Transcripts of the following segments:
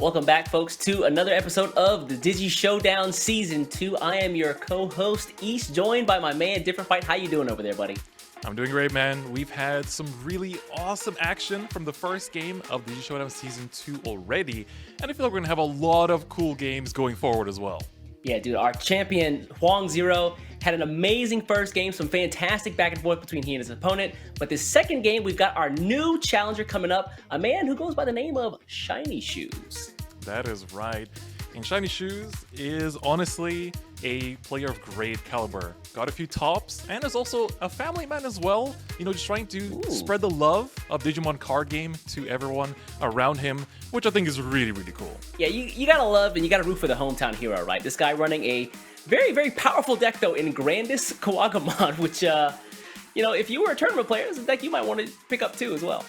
Welcome back, folks, to another episode of the Digi-SHOWDOWN Season 2. I am your co-host, East, joined by my man, Different Fight. How you doing over there, buddy? I'm doing great, man. We've had some really awesome action from the first game of the Digi-SHOWDOWN Season 2 already, and I feel like we're going to have a lot of cool games going forward as well. Yeah, dude, our champion, Huang Zero, had an amazing first game, some fantastic back and forth between he and his opponent. But this second game, we've got our new challenger coming up, a man who goes by the name of Shiny Shoes. That is right. And Shiny Shoes is honestly a player of great caliber. Got a few tops, and is also a family man as well. You know, just trying to spread the love of Digimon Card Game to everyone around him, which I think is really, really cool. Yeah, you gotta love and you gotta root for the hometown hero, right? This guy running a very, very powerful deck, though, in Grandis Kawagamon, which, you know, if you were a tournament player, this is a deck you might want to pick up too as well.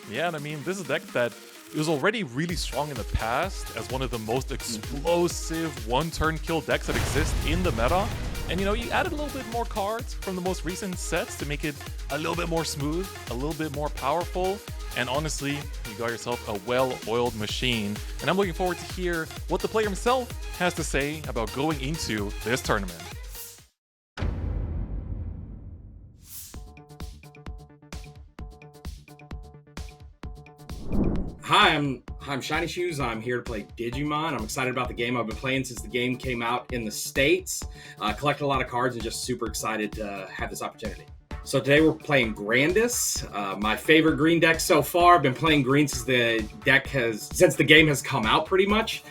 Yeah, and I mean, this is a deck that was already really strong in the past as one of the most explosive one-turn kill decks that exist in the meta. And, you know, you added a little bit more cards from the most recent sets to make it a little bit more smooth, a little bit more powerful. And honestly, you got yourself a well-oiled machine. And I'm looking forward to hear what the player himself has to say about going into this tournament. Hi, I'm Shiny Shoes. I'm here to play Digimon. I'm excited about the game. I've been playing since the game came out in the States. Collected a lot of cards and just super excited to have this opportunity. So today we're playing Grandis, my favorite green deck so far. I've been playing green since the game has come out pretty much.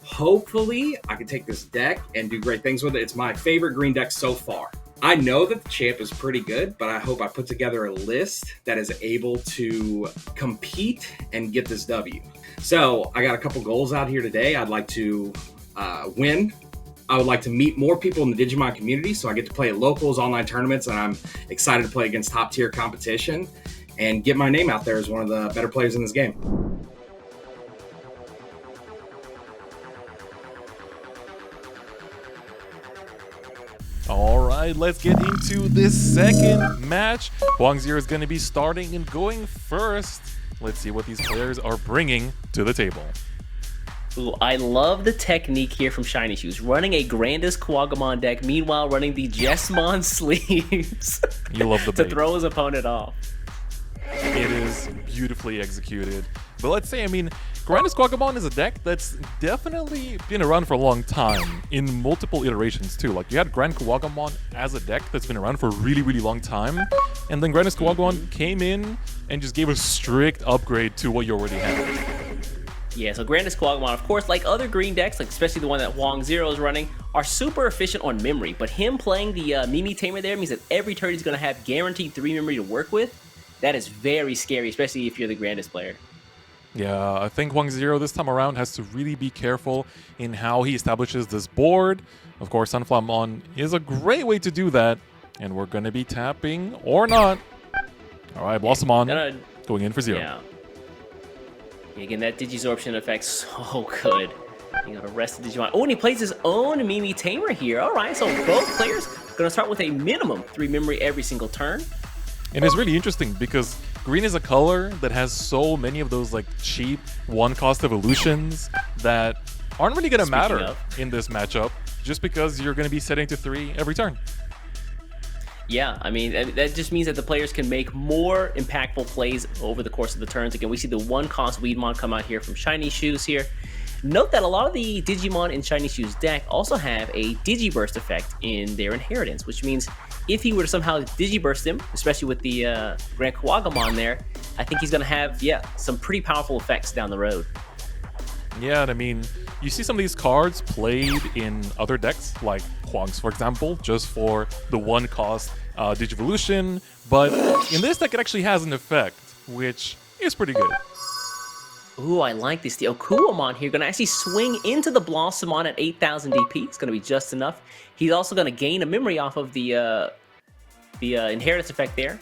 Hopefully I can take this deck and do great things with it. It's my favorite green deck so far. I know that the champ is pretty good, but I hope I put together a list that is able to compete and get this W. So I got a couple goals out here today. I'd like to win. I would like to meet more people in the Digimon community, so I get to play at locals, online tournaments, and I'm excited to play against top-tier competition and get my name out there as one of the better players in this game. All right, let's get into this second match. Huang Zero is going to be starting and going first. Let's see what these players are bringing to the table. Ooh, I love the technique here from Shiny Shoes, running a Grandis Kawagamon deck, meanwhile running the Jesmon sleeves You love the to bait. throw his opponent off. It is beautifully executed. But let's say, I mean, Grandis Kawagamon is a deck that's definitely been around for a long time in multiple iterations too. Like, you had Grand Kawagamon as a deck that's been around for a really, really long time. And then Grandis Kawagamon came in and just gave a strict upgrade to what you already had. Yeah, so Grandis Kawagamon, of course, like other green decks, like especially the one that Huang Zero is running, are super efficient on memory. But him playing the Mimi Tamer there means that every turn he's going to have guaranteed 3 memory to work with. That is very scary, especially if you're the Grandis player. Yeah, I think Huang Zero this time around has to really be careful in how he establishes this board. Of course, Sunflamon is a great way to do that. And we're going to be tapping or not. All right, Blossomon going in for 0. Yeah. Again, that Digisorption effect so good. You know, the rest of Digimon. Oh, and he plays his own Mimi Tamer here. All right, so both players are going to start with a minimum 3 memory every single turn. And it's really interesting because green is a color that has so many of those like cheap one-cost evolutions that aren't really going to matter in this matchup just because you're going to be setting to 3 every turn. Yeah, I mean, that just means that the players can make more impactful plays over the course of the turns. Again, we see the one-cost Weedmon come out here from Shiny Shoes here. Note that a lot of the Digimon in Shiny Shoes deck also have a Digiburst effect in their inheritance, which means if he were to somehow Digiburst him, especially with the Grand Kawagamon there, I think he's going to have, some pretty powerful effects down the road. Yeah, and I mean, you see some of these cards played in other decks, like Huang's, for example, just for the one-cost Digivolution, but in this deck it actually has an effect, which is pretty good. Ooh, I like this. The Okuamon here going to actually swing into the Blossomon at 8,000 DP. It's going to be just enough. He's also going to gain a memory off of the inheritance effect there.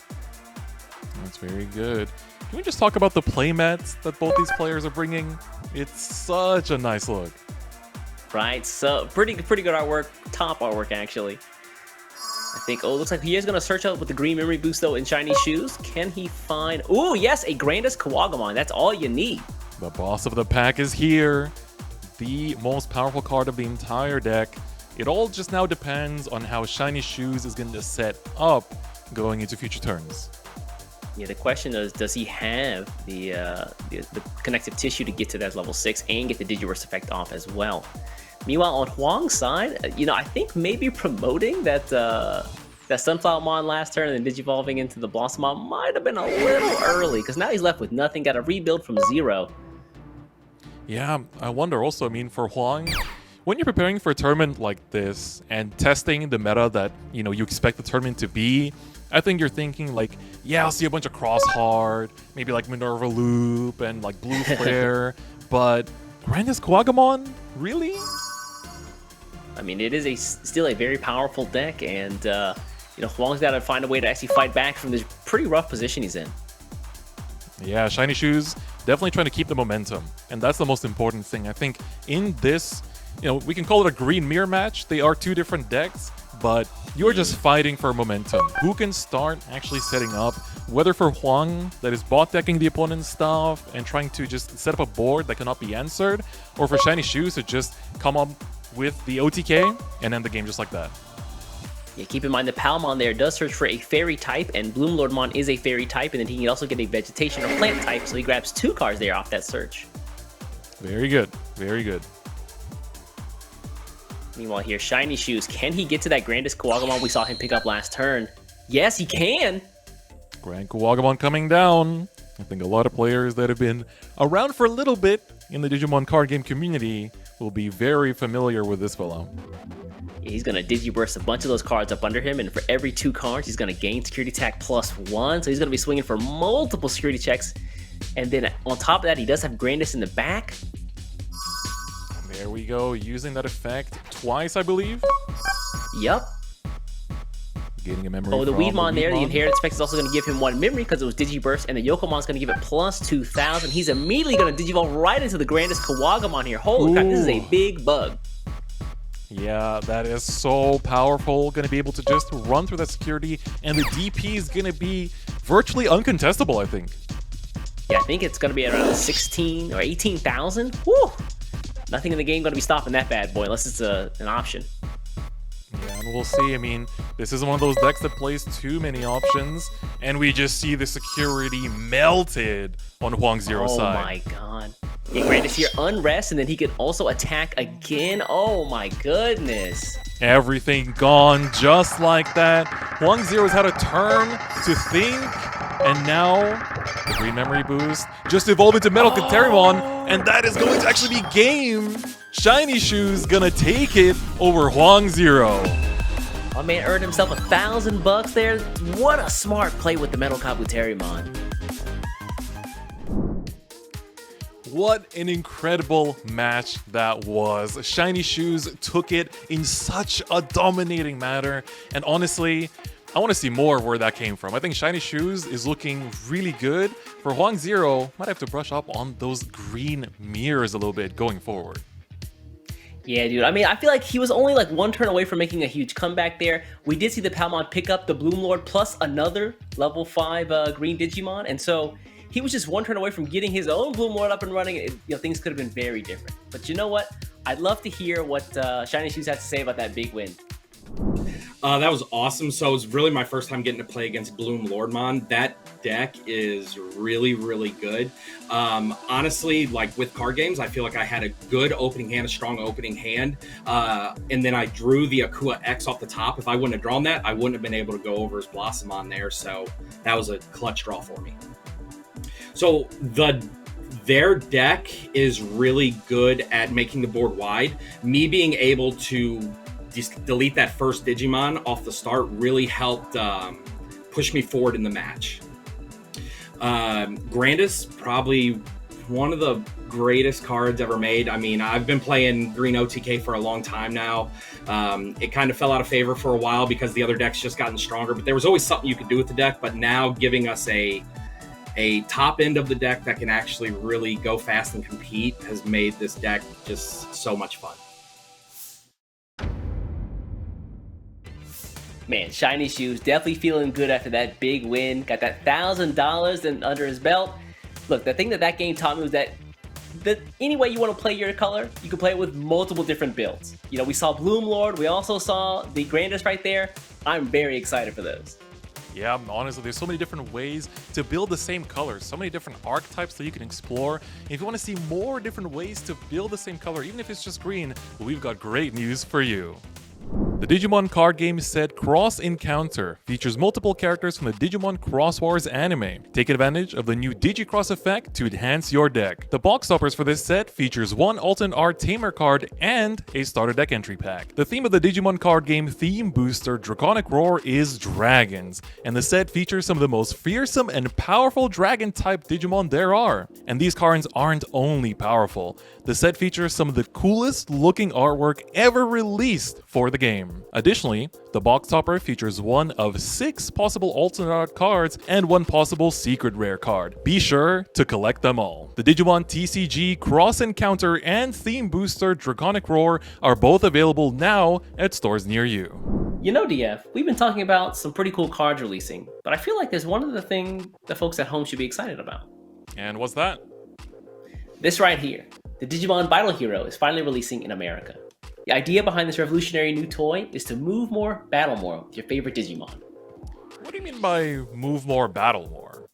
That's very good. Can we just talk about the playmats that both these players are bringing? It's such a nice look. Right, so pretty good artwork. Top artwork, actually. I think, looks like he is going to search out with the green memory boost, though, in Shiny Shoes. Can he find... Ooh, yes, a Grandis Kawagamon. That's all you need. The boss of the pack is here. The most powerful card of the entire deck. It all just now depends on how Shiny Shoes is going to set up going into future turns. Yeah, the question is, does he have the connective tissue to get to that level 6 and get the Digiverse effect off as well? Meanwhile, on Huang's side, I think maybe promoting that Sunflower Mon last turn and then Digivolving into the Blossomon might have been a little early, because now he's left with nothing, got to rebuild from 0. Yeah, I wonder also, for Huang, when you're preparing for a tournament like this and testing the meta that, you expect the tournament to be, I think you're thinking like, yeah, I'll see a bunch of Cross Hard, maybe like Minerva Loop and like Blue Flare, but Grandis Kuwagamon? Really? It is still a very powerful deck, and Huang's got to find a way to actually fight back from this pretty rough position he's in. Yeah, Shiny Shoes definitely trying to keep the momentum, and that's the most important thing. I think in this, we can call it a green mirror match. They are two different decks, but you're just fighting for momentum. Who can start actually setting up, whether for Huang, that is bot decking the opponent's stuff and trying to just set up a board that cannot be answered, or for Shiny Shoes to just come up with the OTK and end the game just like that. Yeah, keep in mind the Palmon there does search for a fairy type, and Bloomlordmon is a fairy type, and then he can also get a vegetation or plant type, so he grabs 2 cards there off that search. Very good, very good. Meanwhile here, Shiny Shoes, can he get to that Grandis Kuwagamon we saw him pick up last turn? Yes, he can! Grand Kuwagamon coming down. I think a lot of players that have been around for a little bit in the Digimon card game community will be very familiar with this fellow. Yeah, he's going to Digiburst a bunch of those cards up under him, and for every 2 cards, he's going to gain security attack +1, so he's going to be swinging for multiple security checks. And then on top of that, he does have Grandis in the back. There we go, using that effect twice, I believe. Yup. Getting a memory. Oh, the Weedmon there, the inherited effect is also going to give him 1 memory because it was Digiburst, and the Yokomon's going to give it +2000. He's immediately going to Digivolve right into the Grandis Kuwagamon here. Holy crap, this is a big bug. Yeah, that is so powerful. Going to be able to just run through that security, and the DP is going to be virtually uncontestable, I think. Yeah, I think it's going to be around 16 or 18,000. Whew! Nothing in the game going to be stopping that bad boy unless it's an option. Yeah, and we'll see. This is one of those decks that plays too many options, and we just see the security melted on Huang Zero's side. Oh my god. Yeah, Grandis here, Unrest, and then he can also attack again. Oh my goodness. Everything gone just like that. Huang Zero's had a turn to think, and now the green memory boost just evolved into Metal Katerimon, and that is going to actually be game. Shiny Shoes gonna take it over Huang Zero. My man earned himself $1,000 there. What a smart play with the Metal Kabuterimon. What an incredible match that was. Shiny Shoes took it in such a dominating manner, and honestly, I want to see more where that came from. I think Shiny Shoes is looking really good. For Huang Zero, might have to brush up on those green mirrors a little bit going forward. Yeah, dude. I feel like he was only like 1 turn away from making a huge comeback there. We did see the Palmon pick up the Bloomlord plus another level 5 green Digimon, and so he was just 1 turn away from getting his own Bloomlord up and running. Things could have been very different. But you know what? I'd love to hear what Shiny Shoes had to say about that big win. That was awesome. So it was really my first time getting to play against Bloom Lordmon. That deck is really, really good. Honestly, like with card games, I feel like I had a good opening hand, a strong opening hand. And then I drew the Akua X off the top. If I wouldn't have drawn that, I wouldn't have been able to go over his Blossomon there. So that was a clutch draw for me. So their deck is really good at making the board wide. Me being able to just delete that first Digimon off the start really helped push me forward in the match. Grandis, probably one of the greatest cards ever made. I've been playing green OTK for a long time now. It kind of fell out of favor for a while because the other deck's just gotten stronger, but there was always something you could do with the deck. But now giving us a top end of the deck that can actually really go fast and compete has made this deck just so much fun. Man, Shiny Shoes definitely feeling good after that big win. Got that $1,000 under his belt. Look, the thing that game taught me was that any way you want to play your color, you can play it with multiple different builds. You know, we saw Bloom Lord, we also saw the Grandest right there. I'm very excited for those. Yeah, honestly, there's so many different ways to build the same colors, so many different archetypes that you can explore. And if you want to see more different ways to build the same color, even if it's just green, we've got great news for you. The Digimon card game set Cross Encounter features multiple characters from the Digimon Cross Wars anime. Take advantage of the new Digi-Cross effect to enhance your deck. The box toppers for this set features one alternate art Tamer card and a starter deck entry pack. The theme of the Digimon card game theme booster Draconic Roar is dragons, and the set features some of the most fearsome and powerful dragon type Digimon there are. And these cards aren't only powerful, the set features some of the coolest looking artwork ever released for the game. Additionally, the box topper features one of 6 possible alternate art cards and one possible secret rare card. Be sure to collect them all. The Digimon TCG Cross Encounter and Theme Booster Draconic Roar are both available now at stores near you. You know, DF, we've been talking about some pretty cool cards releasing, but I feel like there's one other thing that folks at home should be excited about. And what's that? This right here. The Digimon Battle Hero is finally releasing in America. The idea behind this revolutionary new toy is to move more, battle more with your favorite Digimon. What do you mean by move more, battle more?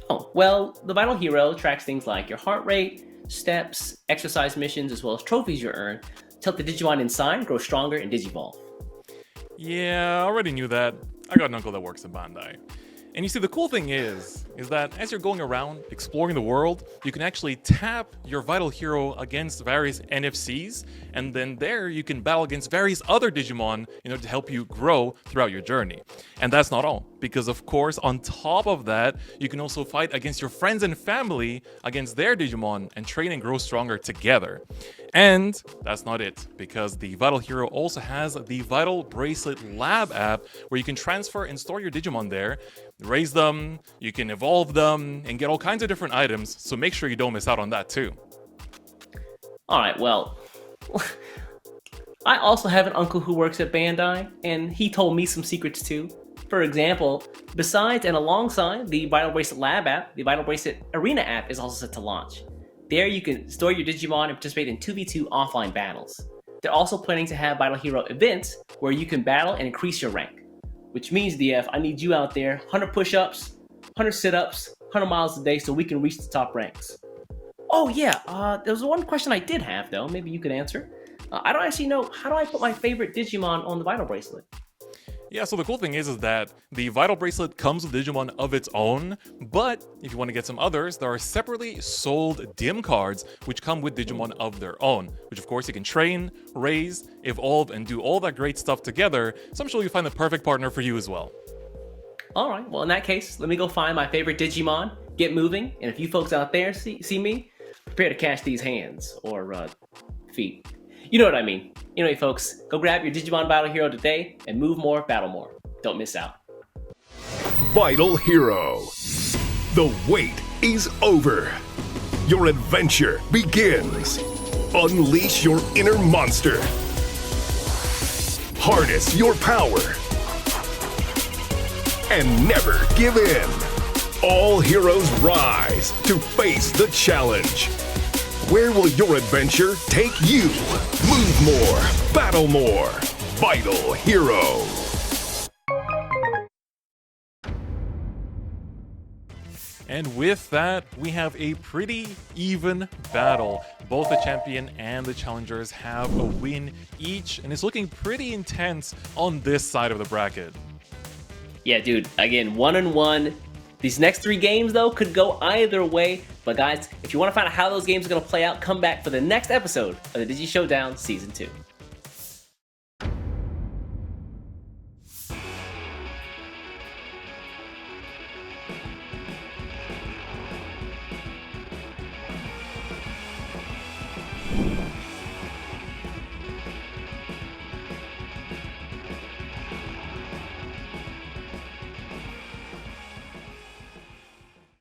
Oh, well, the Battle Hero tracks things like your heart rate, steps, exercise missions, as well as trophies you earn to help the Digimon inside grow stronger and digivolve. Yeah, I already knew that. I got an uncle that works at Bandai. And you see, the cool thing is that as you're going around exploring the world, you can actually tap your Vital Hero against various NFCs, and then there you can battle against various other Digimon, to help you grow throughout your journey. And that's not all, because of course, on top of that, you can also fight against your friends and family against their Digimon and train and grow stronger together. And that's not it, because the Vital Hero also has the Vital Bracelet Lab app where you can transfer and store your Digimon there, raise them, you can evolve them, and get all kinds of different items, so make sure you don't miss out on that too. Alright, well, I also have an uncle who works at Bandai, and he told me some secrets too. For example, besides and alongside the Vital Bracelet Lab app, the Vital Bracelet Arena app is also set to launch. There you can store your Digimon and participate in 2v2 offline battles. They're also planning to have Battle Hero events where you can battle and increase your rank. Which means, DF, I need you out there, 100 push-ups, 100 sit-ups, 100 miles a day so we can reach the top ranks. Oh yeah, there was one question I did have though, maybe you could answer. I don't actually know, how do I put my favorite Digimon on the Vital Bracelet? Yeah, so the cool thing is that the Vital Bracelet comes with Digimon of its own, but if you want to get some others, there are separately sold dim cards which come with Digimon of their own, which of course you can train, raise, evolve, and do all that great stuff together, so I'm sure you'll find the perfect partner for you as well. Alright, well in that case, let me go find my favorite Digimon, get moving, and if you folks out there see me, prepare to catch these hands, or feet. You know what I mean. Anyway, folks, go grab your Digimon Battle Hero today and move more, battle more. Don't miss out. Vital Hero. The wait is over. Your adventure begins. Unleash your inner monster. Harness your power. And never give in. All heroes rise to face the challenge. Where will your adventure take you? Move more, battle more. Vital Hero. And with that, we have a pretty even battle. Both the champion and the challengers have a win each, and it's looking pretty intense on this side of the bracket. Yeah, dude, again, 1-1. These next 3 games, though, could go either way. But guys, if you want to find out how those games are going to play out, come back for the next episode of the Digi-Showdown Season 2.